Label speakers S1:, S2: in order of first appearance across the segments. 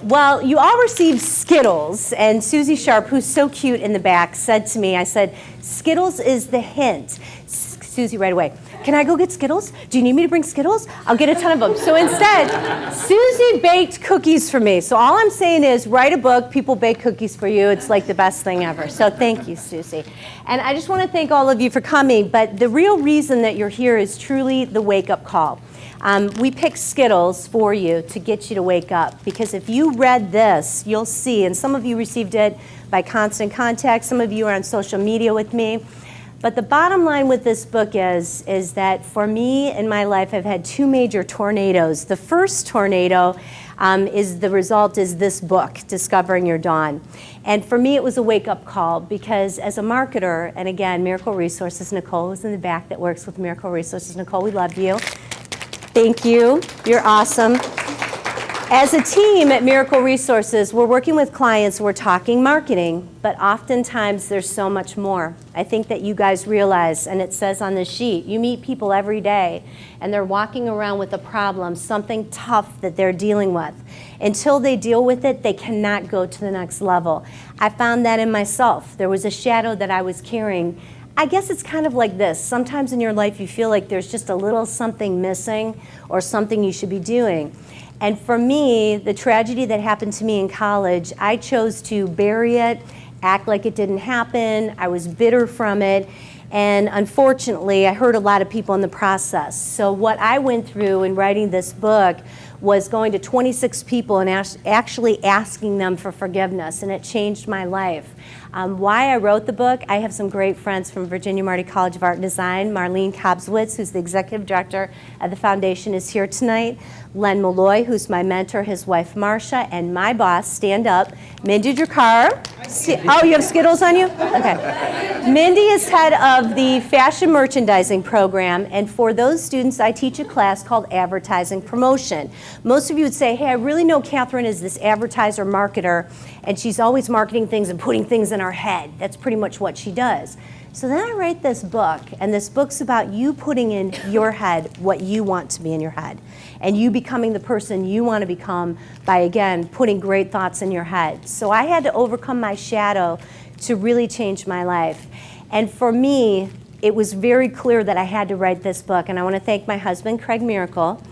S1: Well, you all received Skittles, and Susie Sharp, who's so cute in the back, said to me, I said, Skittles is the hint. Susie right away, can I go get Skittles? Do you need me to bring Skittles? I'll get a ton of them. So instead, Susie baked cookies for me. So all I'm saying is write a book, people bake cookies for you. It's like the best thing ever. So thank you, Susie. And I just want to thank all of you for coming, but the real reason that you're here is truly the wake-up call. We picked Skittles for you to get you to wake up, because if you read this, you'll see, and some of you received it by constant contact, some of you are on social media with me, but the bottom line with this book is that for me in my life, I've had two major tornadoes. The first tornado is this book, Discovering Your Dawn. And for me, it was a wake-up call, because as a marketer, and again, Miracle Resources, Nicole who's in the back that works with Miracle Resources. Nicole, we love you. Thank you. You're awesome. As a team at Miracle Resources, we're working with clients, we're talking marketing, but oftentimes there's so much more. I think that you guys realize, and it says on the sheet, you meet people every day and they're walking around with a problem, something tough that they're dealing with. Until they deal with it, they cannot go to the next level. I found that in myself. There was a shadow that I was carrying. I guess it's kind of like this. Sometimes in your life you feel like there's just a little something missing or something you should be doing. And for me, the tragedy that happened to me in college, I chose to bury it, act like it didn't happen. I was bitter from it. And unfortunately, I hurt a lot of people in the process. So what I went through in writing this book was going to 26 people and actually asking them for forgiveness, and it changed my life. Why I wrote the book, I have some great friends from Virginia Marty College of Art and Design. Marlene Kobswitz, who's the executive director of the foundation, is here tonight. Len Malloy, who's my mentor, his wife Marcia, and my boss, stand up. Mindy Drakkar. Oh, you have Skittles on you? Okay. Mindy is head of the fashion merchandising program, and for those students, I teach a class called Advertising Promotion. Most of you would say, hey, I really know Katherine is this advertiser marketer, and she's always marketing things and putting things in our head. That's pretty much what she does. So then I write this book, and this book's about you putting in your head what you want to be in your head, and you becoming the person you want to become by, again, putting great thoughts in your head. So I had to overcome my shadow to really change my life. And for me, it was very clear that I had to write this book, and I want to thank my husband, Craig Miracle,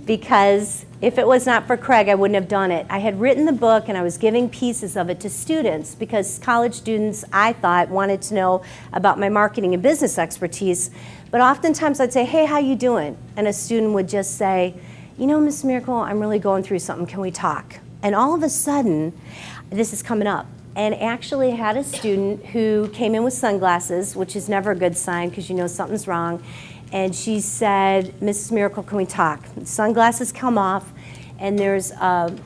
S1: because if it was not for Craig, I wouldn't have done it. I had written the book and I was giving pieces of it to students because college students, I thought, wanted to know about my marketing and business expertise. But oftentimes I'd say, hey, how you doing? And a student would just say, you know, Miss Miracle, I'm really going through something. Can we talk? And all of a sudden, this is coming up. And actually had a student who came in with sunglasses, which is never a good sign because you know something's wrong. And she said, Mrs. Miracle, can we talk? Sunglasses come off, and there's a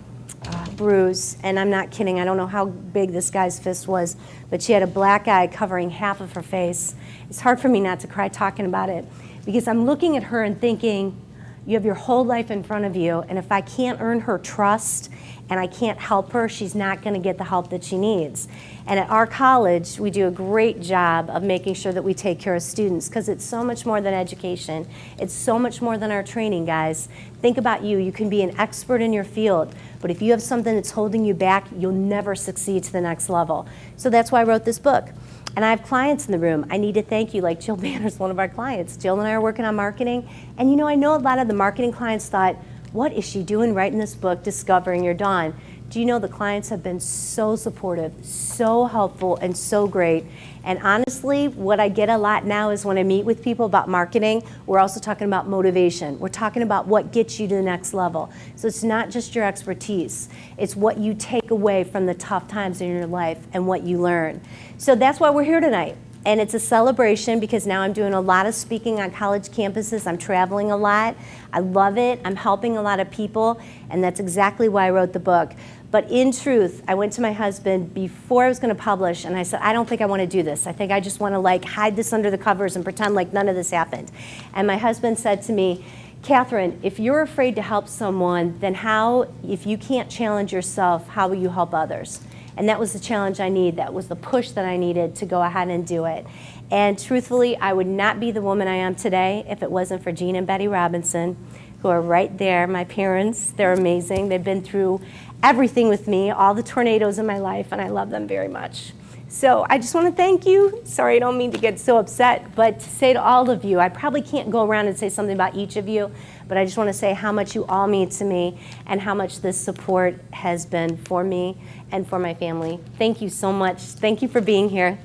S1: bruise. And I'm not kidding. I don't know how big this guy's fist was, but she had a black eye covering half of her face. It's hard for me not to cry talking about it because I'm looking at her and thinking, you have your whole life in front of you, and if I can't earn her trust and I can't help her, she's not going to get the help that she needs. And at our college, we do a great job of making sure that we take care of students because it's so much more than education. It's so much more than our training, guys. Think about you. You can be an expert in your field, but if you have something that's holding you back, you'll never succeed to the next level. So that's why I wrote this book. And I have clients in the room. I need to thank you, like Jill Banner's one of our clients. Jill and I are working on marketing. And you know, I know a lot of the marketing clients thought, what is she doing writing this book, Discovering Your Dawn? Do you know the clients have been so supportive, so helpful, and so great. And honestly, what I get a lot now is when I meet with people about marketing, we're also talking about motivation. We're talking about what gets you to the next level. So it's not just your expertise. It's what you take away from the tough times in your life and what you learn. So that's why we're here tonight. And it's a celebration because now I'm doing a lot of speaking on college campuses. I'm traveling a lot. I love it. I'm helping a lot of people, and that's exactly why I wrote the book. But in truth, I went to my husband before I was going to publish, and I said, I don't think I want to do this. I think I just want to like hide this under the covers and pretend like none of this happened. And my husband said to me, Katherine, if you're afraid to help someone, then how, if you can't challenge yourself, how will you help others? And that was the challenge I needed. That was the push that I needed to go ahead and do it. And truthfully, I would not be the woman I am today if it wasn't for Gene and Betty Robinson, who are right there, my parents. They're amazing. They've been through everything with me, all the tornadoes in my life, and I love them very much. So I just want to thank you. Sorry, I don't mean to get so upset, but to say to all of you, I probably can't go around and say something about each of you, but I just want to say how much you all mean to me and how much this support has been for me and for my family. Thank you so much. Thank you for being here.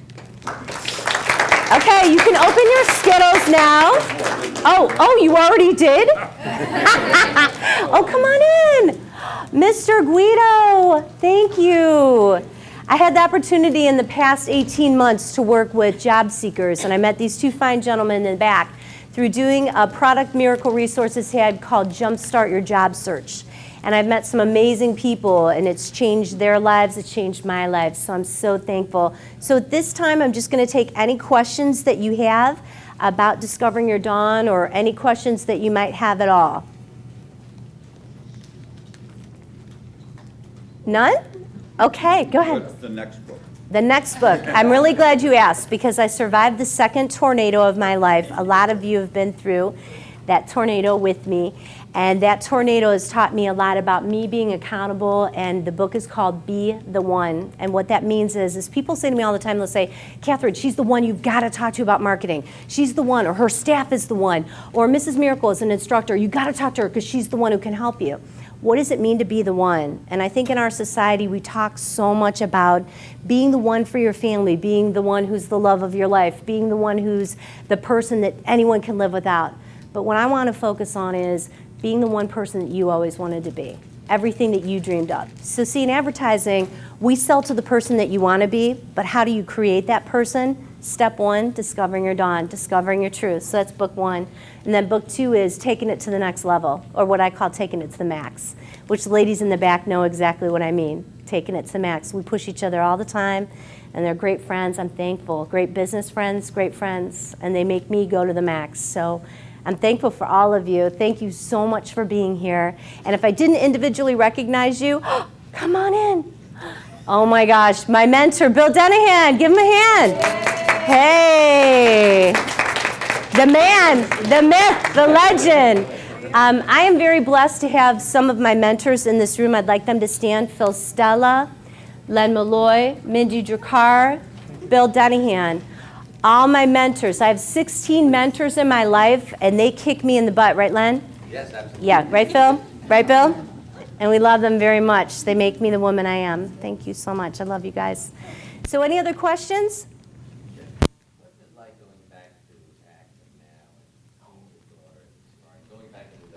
S1: Okay, you can open your Skittles now. Oh, you already did? Oh, come on in. Mr. Guido, thank you. I had the opportunity in the past 18 months to work with job seekers, and I met these two fine gentlemen in the back through doing a product Miracle Resources had called Jumpstart Your Job Search. And I've met some amazing people, and it's changed their lives, it's changed my life, so I'm so thankful. So at this time, I'm just going to take any questions that you have about Discovering Your Dawn, or any questions that you might have at all. None? Okay, go ahead.
S2: What's the next book?
S1: The next book. I'm really glad you asked, because I survived the second tornado of my life. A lot of you have been through that tornado with me, and that tornado has taught me a lot about me being accountable, and the book is called Be the One. And what that means is people say to me all the time, they'll say, Katherine, she's the one you've got to talk to about marketing. She's the one, or her staff is the one, or Mrs. Miracle is an instructor. You got to talk to her because she's the one who can help you. What does it mean to be the one? And I think in our society we talk so much about being the one for your family, being the one who's the love of your life, being the one who's the person that anyone can live without. But what I want to focus on is being the one person that you always wanted to be, everything that you dreamed of. So see, in advertising, we sell to the person that you want to be, but how do you create that person? Step one, discovering your dawn, discovering your truth. So that's book one. And then book two is taking it to the next level, or what I call taking it to the max, which the ladies in the back know exactly what I mean, taking it to the max. We push each other all the time, and they're great friends. I'm thankful. Great business friends, great friends, and they make me go to the max. So I'm thankful for all of you. Thank you so much for being here. And if I didn't individually recognize you, come on in. Oh my gosh, my mentor, Bill Denahan, give him a hand. Hey, the man, the myth, the legend. I am very blessed to have some of my mentors in this room. I'd like them to stand. Phil Stella, Len Malloy, Mindy Drakar, Bill Denahan. All my mentors. I have 16 mentors in my life, and they kick me in the butt, right, Len?
S3: Yes, absolutely.
S1: Yeah, right, Phil? Right, Bill? And we love them very much. They make me the woman I am. Thank you so much. I love you guys. So any other questions?
S3: What's it like going back to acting now and seeing your daughter and going back into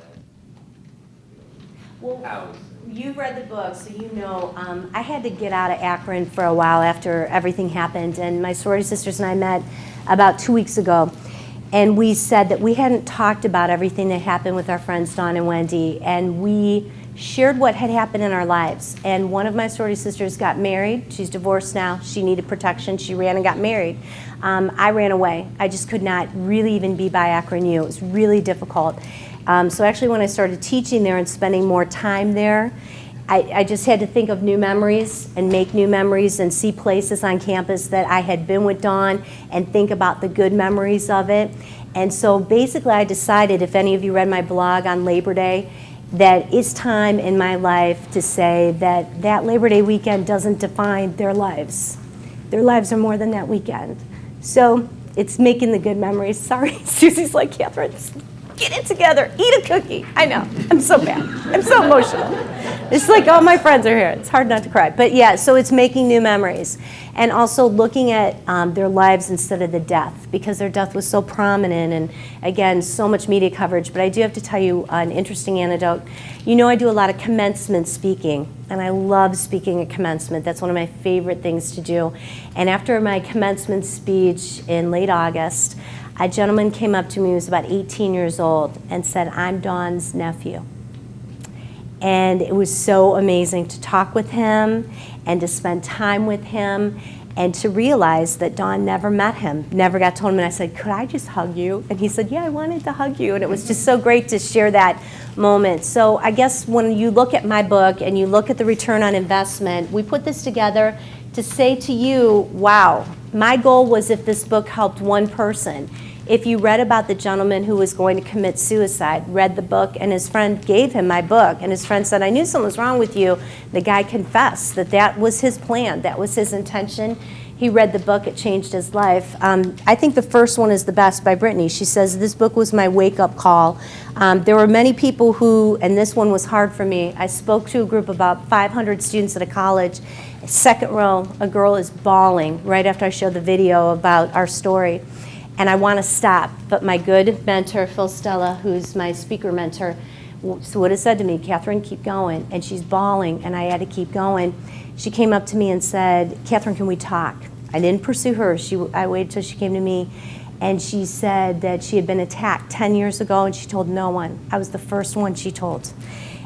S3: that house?
S1: You've read the book, so you know I had to get out of Akron for a while after everything happened, and my sorority sisters and I met about 2 weeks ago, and we said that we hadn't talked about everything that happened with our friends Dawn and Wendy, and we shared what had happened in our lives. And one of my sorority sisters got married. She's divorced now. She needed protection. She ran and got married. I ran away. I just could not really even be by Akron U. It was really difficult. So actually when I started teaching there and spending more time there, I just had to think of new memories and make new memories and see places on campus that I had been with Dawn and think about the good memories of it. And so basically I decided, if any of you read my blog on Labor Day, that it's time in my life to say that that Labor Day weekend doesn't define their lives. Their lives are more than that weekend. So it's making the good memories. Sorry, Susie's like, Katherine, get it together, eat a cookie. I know, I'm so bad, I'm so emotional. It's like all my friends are here, it's hard not to cry. But yeah, so it's making new memories. And also looking at their lives instead of the death, because their death was so prominent, and again, so much media coverage. But I do have to tell you an interesting anecdote. You know, I do a lot of commencement speaking, and I love speaking at commencement. That's one of my favorite things to do. And after my commencement speech in late August, a gentleman came up to me who was about 18 years old and said, I'm Dawn's nephew. And it was so amazing to talk with him and to spend time with him and to realize that Dawn never met him, never got to him. And I said, could I just hug you? And he said, yeah, I wanted to hug you. And it was just so great to share that moment. So I guess when you look at my book and you look at the return on investment, we put this together to say to you, wow, my goal was if this book helped one person, If you read about the gentleman who was going to commit suicide, read the book, and his friend gave him my book, and his friend said, I knew something was wrong with you. The guy confessed that that was his plan, that was his intention. He read the book, it changed his life. I think the first one is the best by Brittany. She says, this book was my wake-up call. There were many people who, and this one was hard for me, I spoke to a group of about 500 students at a college. Second row, a girl is bawling right after I showed the video about our story. And I want to stop, but my good mentor, Phil Stella, who's my speaker mentor, would have said to me, Katherine, keep going. And she's bawling, and I had to keep going. She came up to me and said, Katherine, can we talk? I didn't pursue her. I waited till she came to me, and she said that she had been attacked 10 years ago, and she told no one. I was the first one she told.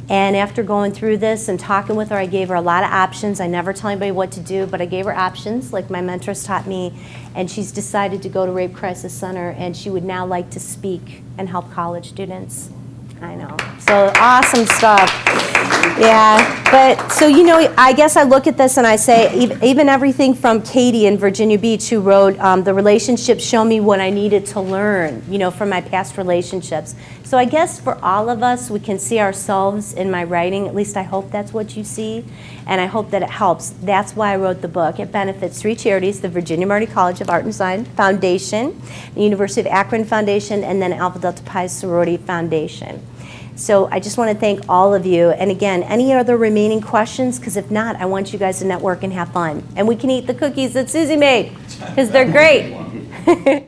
S1: And after going through this and talking with her, I gave her a lot of options. I never tell anybody what to do, but I gave her options, like my mentors taught me. And she's decided to go to Rape Crisis Center, and she would now like to speak and help college students. I know. So awesome stuff. Yeah. But so, you know, I guess I look at this and I say, even everything from Katie in Virginia Beach, who wrote, the relationships show me what I needed to learn, you know, from my past relationships. So I guess for all of us, we can see ourselves in my writing. At least I hope that's what you see. And I hope that it helps. That's why I wrote the book. It benefits 3 charities, the Virginia Marty College of Art and Design Foundation, the University of Akron Foundation, and then Alpha Delta Pi Sorority Foundation. So I just want to thank all of you. And again, any other remaining questions? Because if not, I want you guys to network and have fun. And we can eat the cookies that Susie made, because they're great.